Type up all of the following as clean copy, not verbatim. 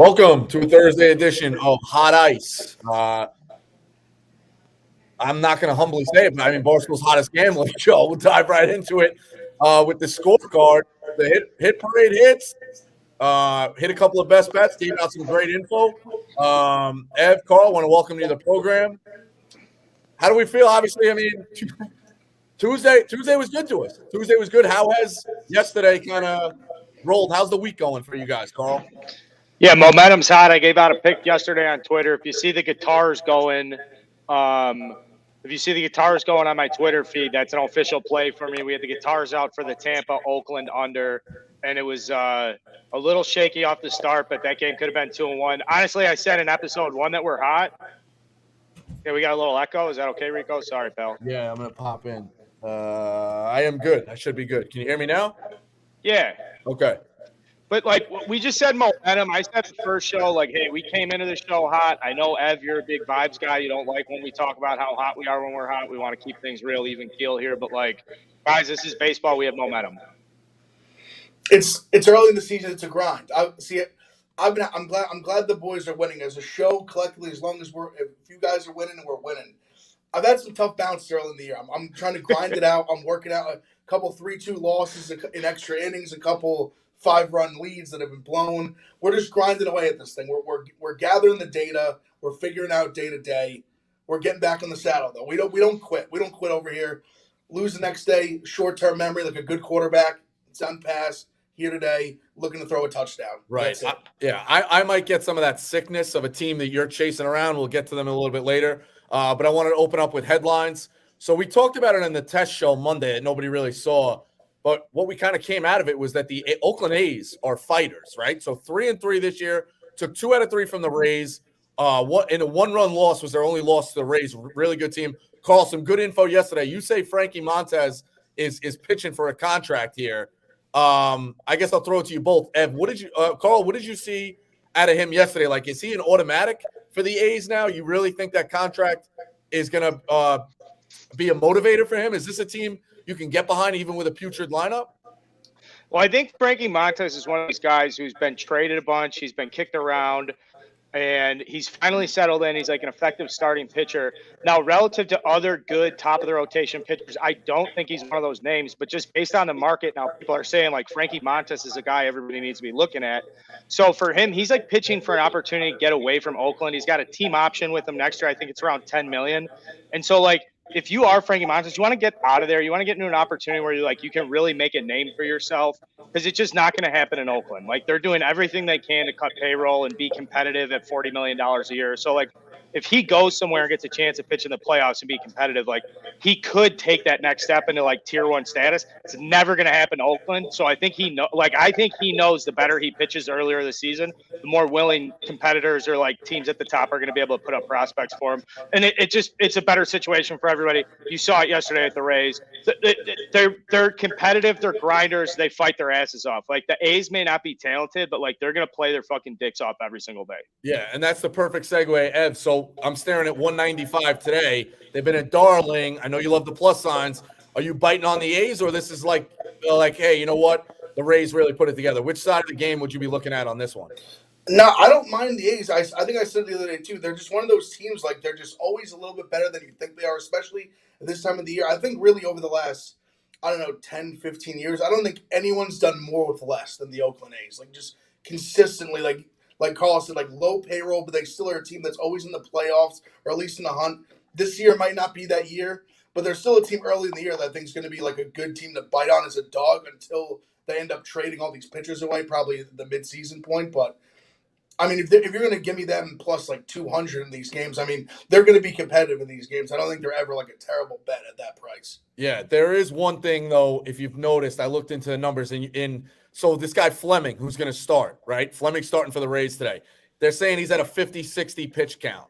Welcome to a Thursday edition of Hot Ice. I'm not going to humbly say it, but I mean, Barstool's hottest gambling show. We'll dive right into it with the scorecard. The hit parade hits, hit a couple of best bets, gave out some great info. Ev, Carl, I want to welcome you to the program. How do we feel? Obviously, I mean, Tuesday was good to us. Tuesday was good. How has yesterday kind of rolled? How's the week going for you guys, Carl? Yeah, momentum's hot. I gave out a pick yesterday on Twitter. If you see the guitars going, on my Twitter feed, that's an official play for me. We had the guitars out for the Tampa Oakland under, and it was a little shaky off the start, but that game could have been 2-1. Honestly, I said in episode 1 that we're hot. Yeah, we got a little echo. Is that okay, Rico? Sorry, pal. Yeah, I'm gonna pop in. I am good. I should be good. Can you hear me now? Yeah. Okay. But, we just said momentum. I said the first show, hey, we came into the show hot. I know, Ev, you're a big vibes guy. You don't like when we talk about how hot we are when we're hot. We want to keep things real, even keel here. But, guys, this is baseball. We have momentum. It's early in the season. It's a grind. I'm glad the boys are winning as a show collectively. As long as if you guys are winning, we're winning. I've had some tough bounces early in the year. I'm trying to grind it out. I'm working out a couple 3-2 losses in extra innings, a couple 5-run leads that have been blown. We're just grinding away at this thing. We're gathering the data. We're figuring out day to day. We're getting back on the saddle though. We don't quit. We don't quit over here. Lose the next day. Short-term memory, like a good quarterback. It's on pass here today, looking to throw a touchdown. Right. I might get some of that sickness of a team that you're chasing around. We'll get to them a little bit later. But I wanted to open up with headlines. So we talked about it in the test show Monday that nobody really saw. But what we kind of came out of it was that the Oakland A's are fighters, right? So 3-3 this year, took 2 out of 3 from the Rays. In a 1-run loss was their only loss to the Rays. Really good team. Carl, some good info yesterday. You say Frankie Montas is pitching for a contract here. I guess I'll throw it to you both. Ev, Carl, what did you see out of him yesterday? Is he an automatic for the A's now? You really think that contract is going to be a motivator for him? Is this a team you can get behind even with a putrid lineup? Well, I think Frankie Montas is one of these guys who's been traded a bunch. He's been kicked around, and he's finally settled in. He's like an effective starting pitcher. Now, relative to other good top-of-the-rotation pitchers, I don't think he's one of those names. But just based on the market now, people are saying, Frankie Montas is a guy everybody needs to be looking at. So for him, he's pitching for an opportunity to get away from Oakland. He's got a team option with him next year. I think it's around $10 million. And so, if you are Frankie Montas, you want to get out of there. You want to get into an opportunity where you can really make a name for yourself, because it's just not going to happen in Oakland. They're doing everything they can to cut payroll and be competitive at $40 million a year. So, if he goes somewhere and gets a chance to pitch in the playoffs and be competitive, he could take that next step into tier 1 status. It's never going to happen in Oakland. So I think he knows the better he pitches earlier this season, the more willing competitors or teams at the top are going to be able to put up prospects for him. And it's a better situation for everybody. You saw it yesterday at the Rays. They're competitive. They're grinders. They fight their asses off. The A's may not be talented, but they're going to play their fucking dicks off every single day. Yeah, and that's the perfect segue, Ev. So I'm staring at 195 today. They've been at Darling. I know you love the plus signs. Are you biting on the A's, or this is hey, you know what? The Rays really put it together. Which side of the game would you be looking at on this one? No, I don't mind the A's. I think I said the other day, too. They're just one of those teams, they're just always a little bit better than you think they are, especially at this time of the year. I think really over the last, 10, 15 years, I don't think anyone's done more with less than the Oakland A's. Just consistently, like Carl said, low payroll, but they still are a team that's always in the playoffs or at least in the hunt. This year might not be that year, but they're still a team early in the year that I think is going to be a good team to bite on as a dog until they end up trading all these pitchers away, probably the mid-season point. But if you're going to give me them plus 200 in these games, they're going to be competitive in these games. I don't think they're ever a terrible bet at that price. Yeah, there is one thing though. If you've noticed, I looked into the numbers so this guy Fleming, who's going to start, right? Fleming's starting for the Rays today. They're saying he's at a 50-60 pitch count.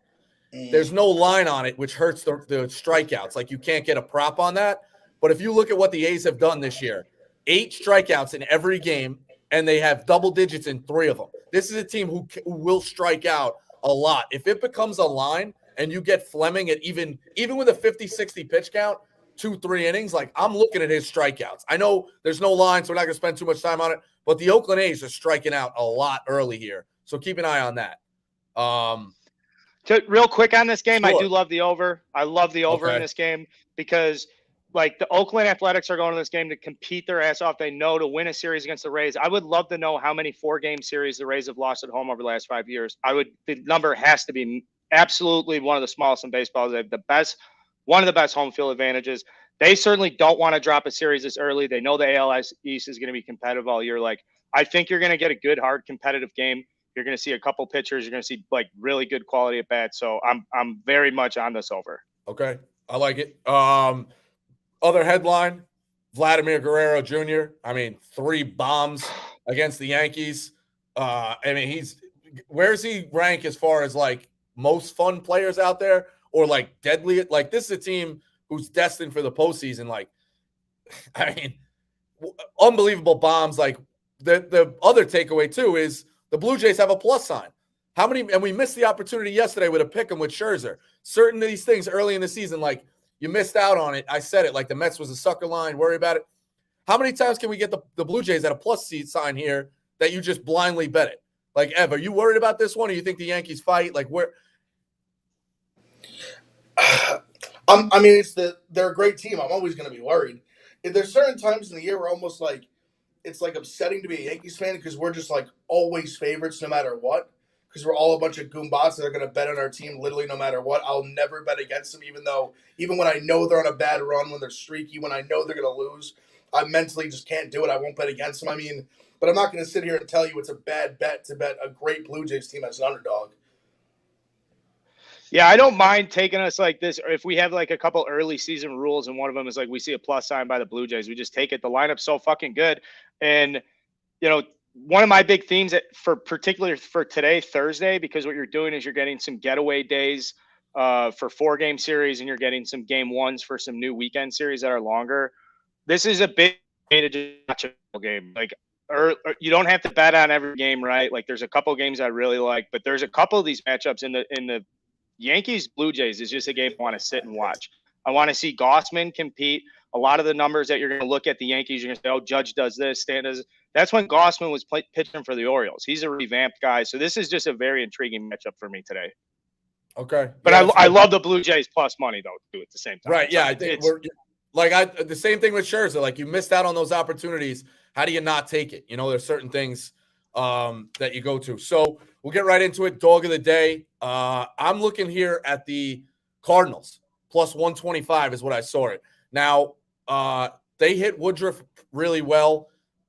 There's no line on it, which hurts the strikeouts. You can't get a prop on that. But if you look at what the A's have done this year, 8 strikeouts in every game, and they have double digits in 3 of them. This is a team who will strike out a lot. If it becomes a line and you get Fleming at even with a 50-60 pitch count, 2-3 innings, I'm looking at his strikeouts. I know there's no line, so we're not going to spend too much time on it, but the Oakland A's are striking out a lot early here. So keep an eye on that. Real quick on this game, Sure. I do love the over. I love the over in this game because, like, the Oakland Athletics are going to this game to compete their ass off. They know to win a series against the Rays. I would love to know how many 4-game series the Rays have lost at home over the last 5 years. The number has to be absolutely one of the smallest in baseball. They have one of the best home field advantages. They certainly don't want to drop a series this early. They know the AL East is going to be competitive all year. Like, I think you're going to get a good, hard, competitive game. You're going to see a couple pitchers. You're going to see like really good quality at bats. So I'm very much on this over. Okay, I like it. Other headline: Vladimir Guerrero Jr. I mean, 3 bombs against the Yankees. I mean, where's he rank as far as like most fun players out there, or like deadly? Like, this is a team who's destined for the postseason. Like, I mean, unbelievable bombs. Like, the other takeaway too is the Blue Jays have a plus sign. How many? And we missed the opportunity yesterday with a pick 'em with Scherzer. Certain of these things early in the season, like, you missed out on it. I said it, like the Mets was a sucker line. Worry about it. How many times can we get the Blue Jays at a plus seed sign here that you just blindly bet it? Like, Ev, are you worried about this one, or you think the Yankees fight? Like, where? I mean, they're a great team. I'm always going to be worried. There's certain times in the year where almost like it's like upsetting to be a Yankees fan because we're just like always favorites no matter what. Because we're all a bunch of goombots that are going to bet on our team literally no matter what. I'll never bet against them, even when I know they're on a bad run, when they're streaky, when I know they're going to lose. I mentally just can't do it. I won't bet against them. I mean, but I'm not going to sit here and tell you it's a bad bet to bet a great Blue Jays team as an underdog. Yeah, I don't mind taking us like this. Or if we have like a couple early season rules and one of them is like we see a plus sign by the Blue Jays, we just take it. The lineup's so fucking good. And, one of my big themes particularly for today, Thursday, because what you're doing is you're getting some getaway days for 4-game series and you're getting some game ones for some new weekend series that are longer. This is a big way to just watch a game. Like, or you don't have to bet on every game, right? Like, there's a couple games I really like, but there's a couple of these matchups in the Yankees Blue Jays is just a game I want to sit and watch. I want to see Gossman compete. A lot of the numbers that you're going to look at the Yankees, you're going to say, oh, Judge does this, Stan does. That's when Gossman was pitching for the Orioles. He's a revamped guy. So this is just a very intriguing matchup for me today. Okay. But yeah, I love the Blue Jays plus money, though, too, at the same time. Right, yeah. I think the same thing with Scherzer. Like, you missed out on those opportunities. How do you not take it? There's certain things that you go to. So we'll get right into it. Dog of the day. I'm looking here at the Cardinals. Plus 125 is what I saw it. Now, they hit Woodruff really well.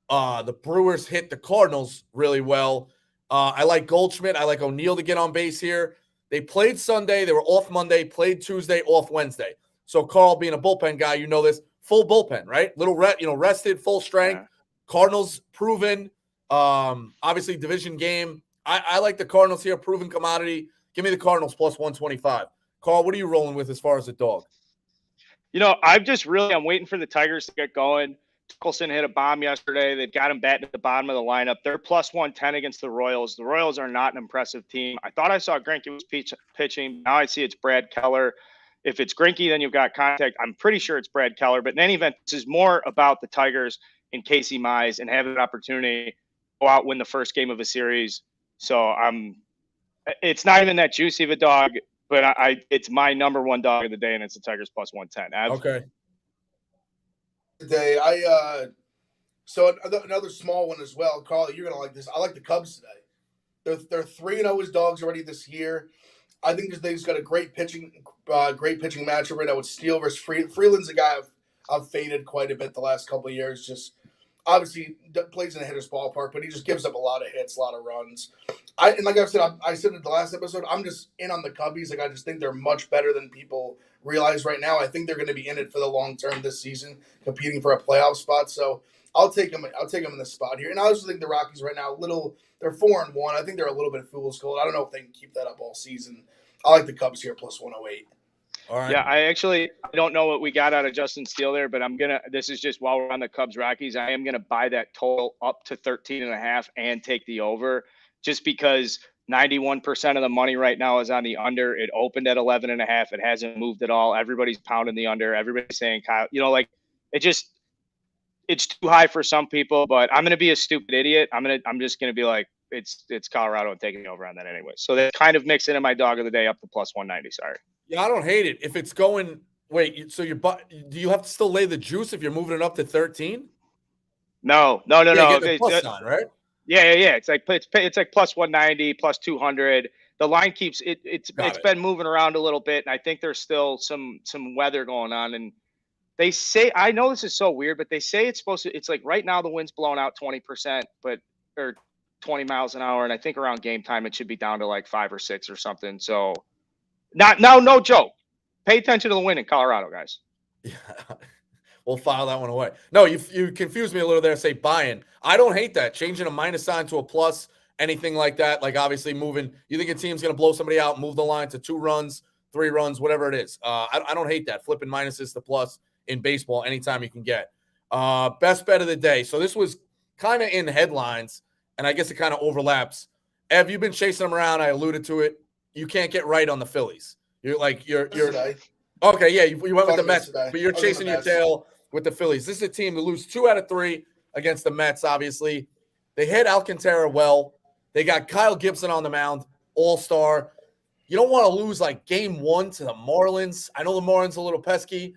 The Brewers hit the Cardinals really well. I like Goldschmidt. I like O'Neill to get on base here. They played Sunday. They were off Monday, played Tuesday, off Wednesday. So Carl, being a bullpen guy, this, full bullpen, right? Little rested, full strength. Yeah. Cardinals proven. Obviously, division game. I like the Cardinals here, proven commodity. Give me the Cardinals plus 125. Carl, what are you rolling with as far as the dog? I'm waiting for the Tigers to get going. Nicholson hit a bomb yesterday. They've got him batting at the bottom of the lineup. They're plus 110 against the Royals. The Royals are not an impressive team. I thought I saw Greinke was pitching. Now I see it's Brad Keller. If it's Greinke, then you've got contact. I'm pretty sure it's Brad Keller. But in any event, this is more about the Tigers and Casey Mize and having an opportunity to go out, win the first game of a series. So it's not even that juicy of a dog, but it's my number one dog of the day, and it's the Tigers plus 110. Okay. Today, so another small one as well. Carl, you're gonna like this. I like the Cubs today. They're 3-0 as dogs already this year. I think they just got a great pitching matchup right now with Steele versus Freeland's a guy I've faded quite a bit the last couple of years. Just obviously plays in a hitter's ballpark, but he just gives up a lot of hits, a lot of runs. Like I said in the last episode, I'm just in on the Cubbies. Like, I just think they're much better than people realize right now. I think they're going to be in it for the long term this season, competing for a playoff spot. So I'll take them in this spot here. And I also think the Rockies right now, they're 4-1. I think they're a little bit fool's gold. I don't know if they can keep that up all season. I like the Cubs here plus 108. All right. Yeah, I don't know what we got out of Justin Steele there, but this is just while we're on the Cubs Rockies, I am going to buy that total up to 13.5 and take the over, just because 91% of the money right now is on the under. It opened at 11.5. It hasn't moved at all. Everybody's pounding the under. Everybody's saying, Kyle, it's too high for some people, but I'm going to be a stupid idiot. I'm just going to be like, it's Colorado and taking over on that anyway. So they kind of mix in my dog of the day up to plus 190. Sorry. Yeah, I don't hate it. If it's going, wait, so do you have to still lay the juice if you're moving it up to 13? No. Yeah, get the plus sign, right? Yeah. It's like plus 190, plus 200. The line keeps it's been moving around a little bit, and I think there's still some weather going on. And they say, I know this is so weird, but they say it's supposed to. It's like right now the wind's blowing out 20%, or 20 miles an hour, and I think around game time it should be down to like 5 or 6 or something. So, no joke. Pay attention to the wind in Colorado, guys. Yeah. We'll file that one away. No, you confused me a little there. Say buy-in. I don't hate that. Changing a minus sign to a plus, anything like that. Like obviously moving. You think a team's going to blow somebody out, move the line to 2 runs, 3 runs, whatever it is. I don't hate that. Flipping minuses to plus in baseball anytime you can get. Best bet of the day. So this was kind of in headlines, and I guess it kind of overlaps. Ev, you've been chasing them around. I alluded to it. You can't get right on the Phillies. You're okay. Yeah, you went with the Mets, but you're chasing your tail with the Phillies. This is a team that lose 2 out of 3 against the Mets. Obviously, they hit Alcantara well. They got Kyle Gibson on the mound, all-star. You don't want to lose like game 1 to the Marlins. I know the Marlins a little pesky.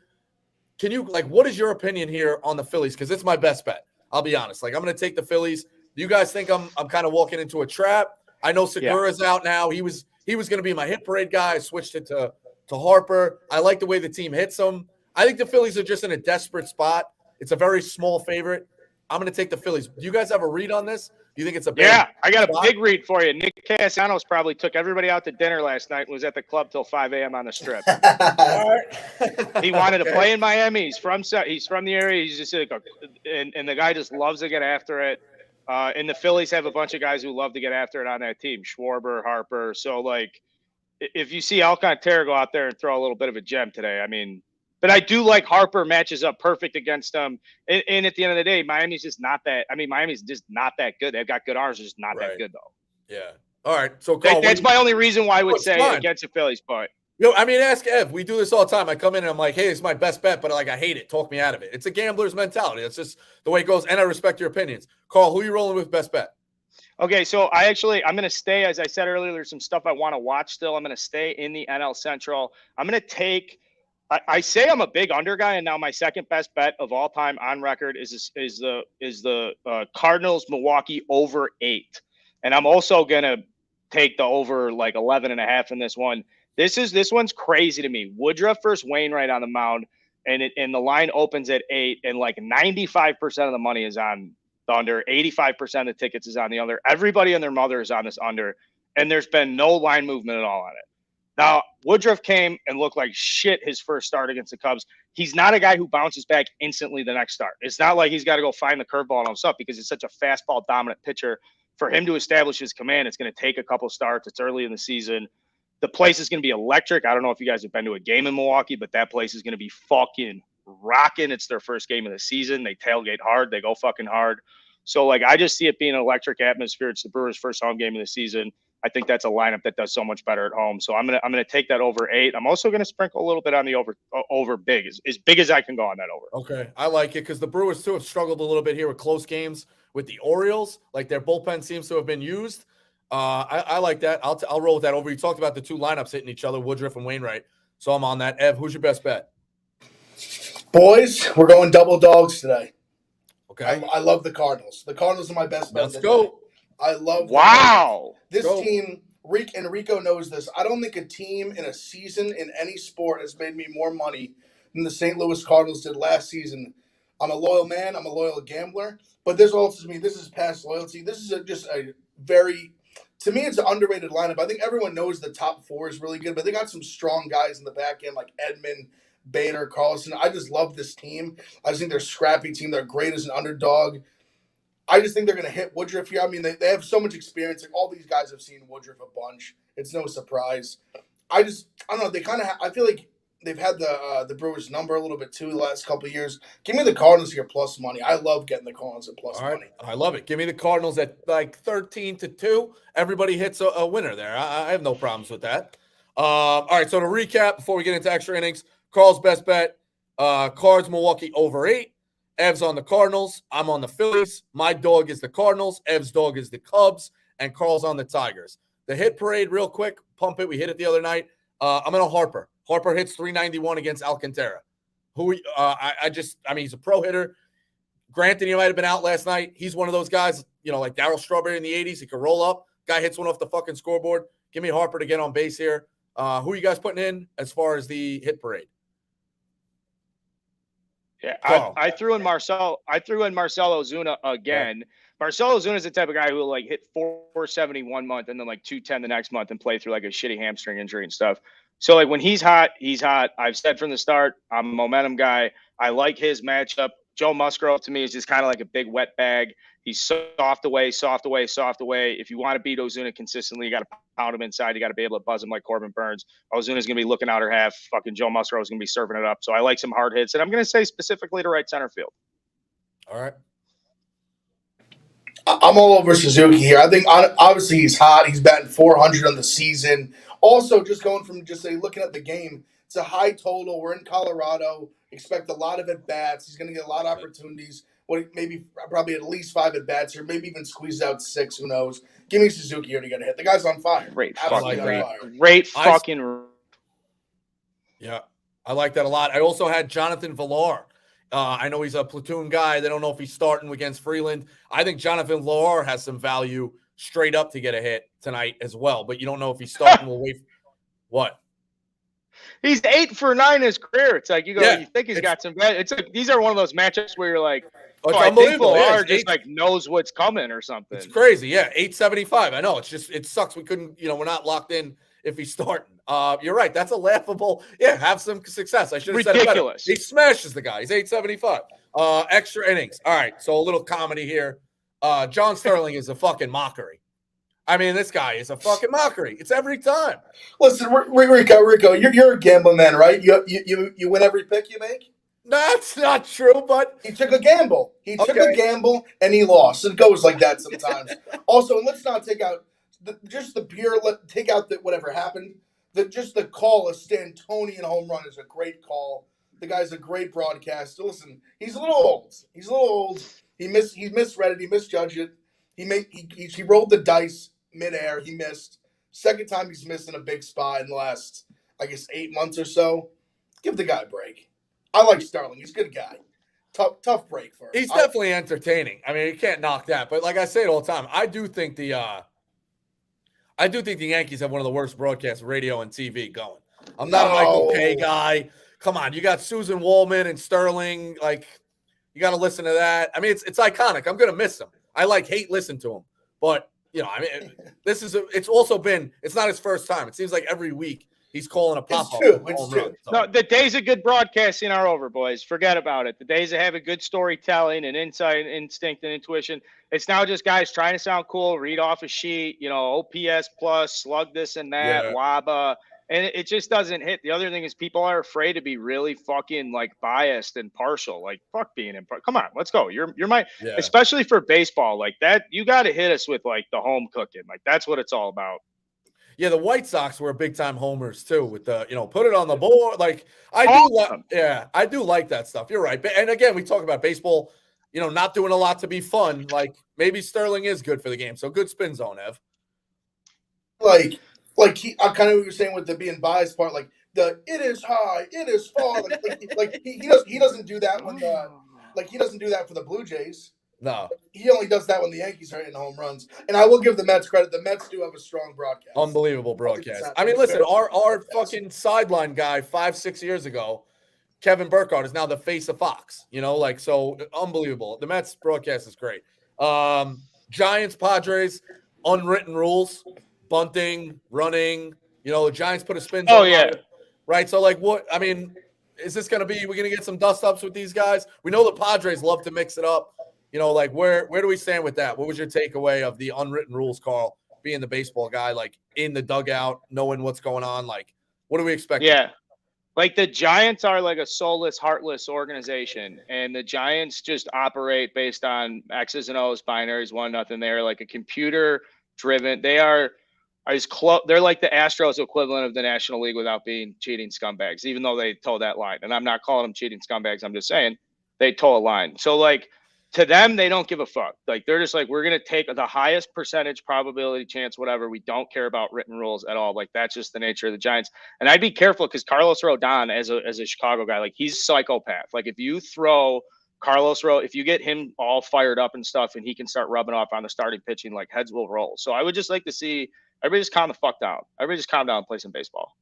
Can you what is your opinion here on the Phillies? Because it's my best bet. I'll be honest. I'm going to take the Phillies. Do you guys think I'm kind of walking into a trap? I know Segura's out now. He was going to be my hit parade guy. I switched it to Harper. I like the way the team hits them. I think the Phillies are just in a desperate spot. It's a very small favorite. I'm going to take the Phillies. Do you guys have a read on this? Do you think it's a big I got a big read for you. Nick Castellanos probably took everybody out to dinner last night and was at the club till 5 a.m. on the strip. He wanted to play in Miami. He's from the area. He's just and the guy just loves to get after it. And the Phillies have a bunch of guys who love to get after it on that team. Schwarber, Harper. So, if you see Alcantara go out there and throw a little bit of a gem today, I mean, but I do like Harper matches up perfect against them. And at the end of the day, Miami's just not that. I mean, Miami's just not that good. They've got good arms, just not that good, though. Yeah. All right. So, Carl, that's my only reason why I would say against the Phillies. But I mean, ask Ev. We do this all the time. I come in and I'm like, hey, it's my best bet, but I hate it. Talk me out of it. It's a gambler's mentality. That's just the way it goes. And I respect your opinions. Carl, who are you rolling with best bet? Okay, so I'm going to stay, as I said earlier, there's some stuff I want to watch still. I'm going to stay in the NL Central. I'm going to take I say I'm a big under guy, and now my second best bet of all time on record is the Cardinals Milwaukee over 8. And I'm also going to take the over 11.5 in this one. This one's crazy to me. Woodruff versus Wainwright on the mound, and the line opens at 8, and 95% of the money is on the under. 85% of the tickets is on the under. Everybody and their mother is on this under, and there's been no line movement at all on it. Now, Woodruff came and looked like shit his first start against the Cubs. He's not a guy who bounces back instantly the next start. It's not like he's got to go find the curveball and all stuff because it's such a fastball dominant pitcher. For him to establish his command, it's going to take a couple starts. It's early in the season. The place is going to be electric. I don't know if you guys have been to a game in Milwaukee, but that place is going to be fucking rocking. It's their first game of the season. They tailgate hard. They go fucking hard. So, I just see it being an electric atmosphere. It's the Brewers' first home game of the season. I think that's a lineup that does so much better at home. So I'm gonna take that over 8. I'm also gonna sprinkle a little bit on the over big, as big as I can go on that over. Okay, I like it because the Brewers too have struggled a little bit here with close games with the Orioles. Their bullpen seems to have been used. I like that. I'll roll with that over. You talked about the two lineups hitting each other, Woodruff and Wainwright. So I'm on that. Ev, who's your best bet? Boys, we're going double dogs today. Okay. I love the Cardinals. The Cardinals are my best bet. Let's go. I love this team. Rico knows this. I don't think a team in a season in any sport has made me more money than the St. Louis Cardinals did last season. I'm a loyal man. I'm a loyal gambler. But this also me. This is past loyalty. This is just a very, to me, it's an underrated lineup. I think everyone knows the top 4 is really good, but they got some strong guys in the back end like Edman, Bader, Carlson. I just love this team. I just think they're a scrappy team. They're great as an underdog. I just think they're going to hit Woodruff here. I mean, they have so much experience. All these guys have seen Woodruff a bunch. It's no surprise. I don't know. They kind of. I feel like they've had the Brewers number a little bit too the last couple of years. Give me the Cardinals here plus money. I love getting the Cardinals at plus money. I love it. Give me the Cardinals at 13-2. Everybody hits a winner there. I have no problems with that. All right. So to recap, before we get into extra innings, Carl's best bet: Cards Milwaukee over 8. Ev's on the Cardinals. I'm on the Phillies. My dog is the Cardinals. Ev's dog is the Cubs. and Carl's on the Tigers. The hit parade, real quick, pump it. We hit it the other night. I'm going to Harper. Harper hits 391 against Alcantara. I mean, he's a pro hitter. Granted, he might have been out last night. He's one of those guys, like Darryl Strawberry in the 80s. He could roll up. Guy hits one off the fucking scoreboard. Give me Harper to get on base here. Who are you guys putting in as far as the hit parade? Yeah, I threw in Marcell Ozuna again. Yeah. Marcell Ozuna is the type of guy who will hit 470 one month and then 210 the next month and play through a shitty hamstring injury and stuff. So when he's hot, he's hot. I've said from the start, I'm a momentum guy. I like his matchup. Joe Musgrove to me is just kind of like a big wet bag. He's soft away. If you want to beat Ozuna consistently, you got to pound him inside. You got to be able to buzz him like Corbin Burns. Ozuna's going to be looking outer half. Fucking Joe Musgrove is going to be serving it up. So I like some hard hits. And I'm going to say specifically to right center field. All right. I'm all over Suzuki here. I think obviously he's hot. He's batting 400 on the season. Also, just going from looking at the game, it's a high total. We're in Colorado. Expect a lot of at-bats. He's going to get a lot of opportunities. Probably at least 5 at-bats here. Maybe even squeeze out 6. Who knows? Give me Suzuki here to get a hit. The guy's on fire. Great fucking. Yeah, I like that a lot. I also had Jonathan Villar. I know he's a platoon guy. They don't know if he's starting against Freeland. I think Jonathan Villar has some value straight up to get a hit tonight as well. But you don't know if he's starting. We'll wait. What? He's 8 for 9 in his career. It's you think he's got some bad. It's these are one of those matchups where you're like, I think Villar just knows what's coming or something. It's crazy. Yeah, 875. I know. It sucks. We couldn't, we're not locked in if he's starting. You're right. That's a laughable. Yeah, have some success. I should have said it better. He smashes the guy. He's 875. Extra innings. All right. So a little comedy here. John Sterling is a fucking mockery. I mean, this guy is a fucking mockery. It's every time. Listen, Rico, you're a gambling man, right? You win every pick you make? That's not true, but he took a gamble. Took a gamble and he lost. It goes like that sometimes. Also, and let's not take out take out whatever happened. The call of Stantonian home run is a great call. The guy's a great broadcaster. Listen, he's a little old. He misread it. He misjudged it. He rolled the dice midair. He missed. Second time he's missed in a big spot in the last, 8 months or so. Give the guy a break. I like Sterling. He's a good guy. Tough break for him. He's definitely entertaining. I mean, you can't knock that. But like I say it all the time, I do think the Yankees have one of the worst broadcasts, radio and TV going. I'm not a Michael Kay guy. Come on, you got Susan Wallman and Sterling. You got to listen to that. I mean, it's iconic. I'm gonna miss him. I listen to him, but it's also been. It's not his first time. It seems like every week he's calling a pop-up. It's true. So. No, the days of good broadcasting are over, boys. Forget about it. The days of having good storytelling and insight, instinct, and intuition. It's now just guys trying to sound cool, read off a sheet, OPS plus, slug this and that, WABA, and it just doesn't hit. The other thing is people are afraid to be really fucking biased and partial. Fuck being impartial. Come on, let's go. You're my, especially for baseball that. You got to hit us with the home cooking. That's what it's all about. Yeah, the White Sox were big time homers too with the, put it on the board. I do like that stuff. You're right. And again, we talk about baseball, not doing a lot to be fun. Maybe Sterling is good for the game. So good spin zone, Ev. I kind of what you're saying with the being biased part, it is high, it is far. He doesn't do that when he doesn't do that for the Blue Jays. No. He only does that when the Yankees are hitting home runs. And I will give the Mets credit. The Mets do have a strong broadcast. Unbelievable broadcast. I mean, listen, our fucking sideline guy 5-6 years ago, Kevin Burkhardt, is now the face of Fox. So unbelievable. The Mets broadcast is great. Giants, Padres, unwritten rules, bunting, running. The Giants put a spin zone on it, right? So, what? I mean, is this going to be – we're going to get some dust-ups with these guys? We know the Padres love to mix it up. Where do we stand with that? What was your takeaway of the unwritten rules, Carl, being the baseball guy, in the dugout, knowing what's going on? What do we expect? Yeah. The Giants are a soulless, heartless organization, and the Giants just operate based on X's and O's, binaries, 1-0. They're a computer-driven. They are as close. They're like the Astros equivalent of the National League without being cheating scumbags, even though they toe that line. And I'm not calling them cheating scumbags. I'm just saying they toe a line. So, to them, they don't give a fuck. Like, they're just like, we're going to take the highest percentage probability chance, whatever. We don't care about written rules at all. Like, that's just the nature of the Giants. And I'd be careful because Carlos Rodon, as a Chicago guy, like, he's psychopath. Like, if you throw if you get him all fired up and stuff and he can start rubbing off on the starting pitching, like, heads will roll. So I would just like to see everybody just calm the fuck down. Everybody just calm down and play some baseball.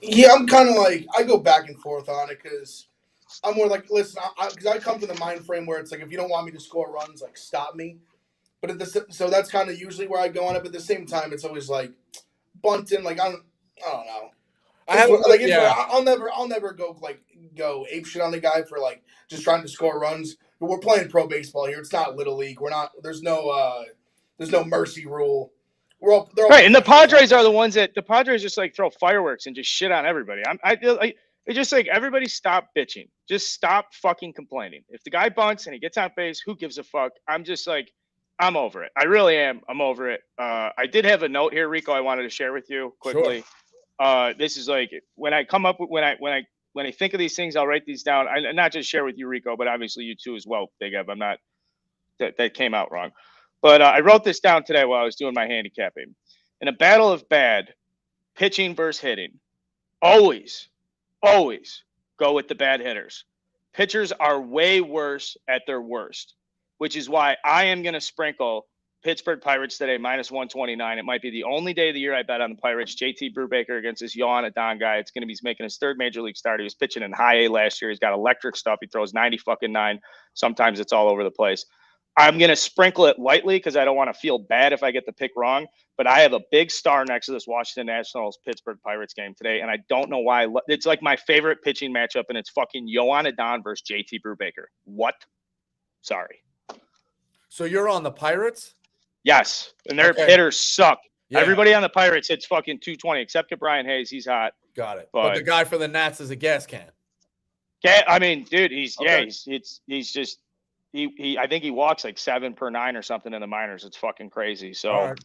Yeah, I'm kind of like, I go back and forth on it because I'm more like, listen, because I come from the mind frame where it's like, if you don't want me to score runs, like, stop me. But so that's kind of usually where I go on it. But at the same time, it's always like bunting. Like, I don't know. I'll never go ape shit on the guy for like just trying to score runs. But we're playing pro baseball here. It's not little league. We're not. There's no mercy rule. They're all right. And the Padres are the ones that the Padres just like throw fireworks and just shit on everybody. I feel like it's just like everybody stop bitching. Just stop fucking complaining. If the guy bunts and he gets on base, who gives a fuck? I'm just like, I'm over it. I really am. I'm over it. I did have a note here, Rico, I wanted to share with you quickly. Sure. This is like when I come up with when I think of these things, I'll write these down. I not just share with you, Rico, but obviously you too as well, Big Ev. I'm not that came out wrong. But I wrote this down today while I was doing my handicapping. In a battle of bad, pitching versus hitting, always go with the bad hitters. Pitchers are way worse at their worst, which is why I am going to sprinkle Pittsburgh Pirates today, -129. It might be the only day of the year I bet on the Pirates. JT Brubaker against this Yohan Adon guy. It's going to be making his third major league start. He was pitching in high A last year. He's got electric stuff. He throws 90-9. Sometimes it's all over the place. I'm going to sprinkle it lightly because I don't want to feel bad if I get the pick wrong. But I have a big star next to this Washington Nationals Pittsburgh Pirates game today, and I don't know why. It's like my favorite pitching matchup, and it's fucking Yohan Adon versus JT Brubaker. What? Sorry. So you're on the Pirates? Yes, and their hitters suck. Yeah. Everybody on the Pirates hits fucking 220, except for Brian Hayes. He's hot. Got it. But the guy for the Nats is a gas can. I mean, dude, he's just I think he walks like 7 per 9 or something in the minors. It's fucking crazy. So, right.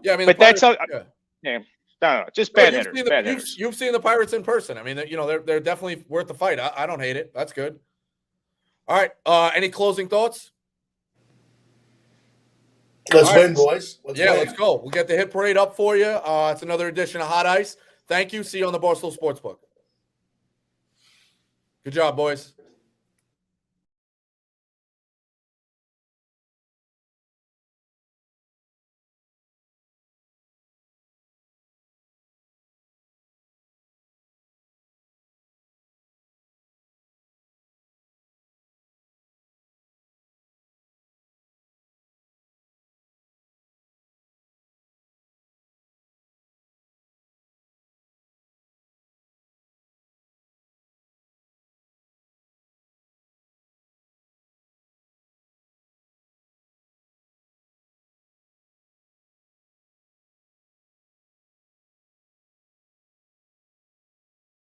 Yeah, I mean, but Pirates, that's how. Yeah, no, just bad hitters. You've seen the Pirates in person. I mean, they're definitely worth the fight. I don't hate it. That's good. All right. Any closing thoughts? Let's win, boys. Let's go. We'll get the hit parade up for you. It's another edition of Hot Ice. Thank you. See you on the Barstool Sportsbook. Good job, boys.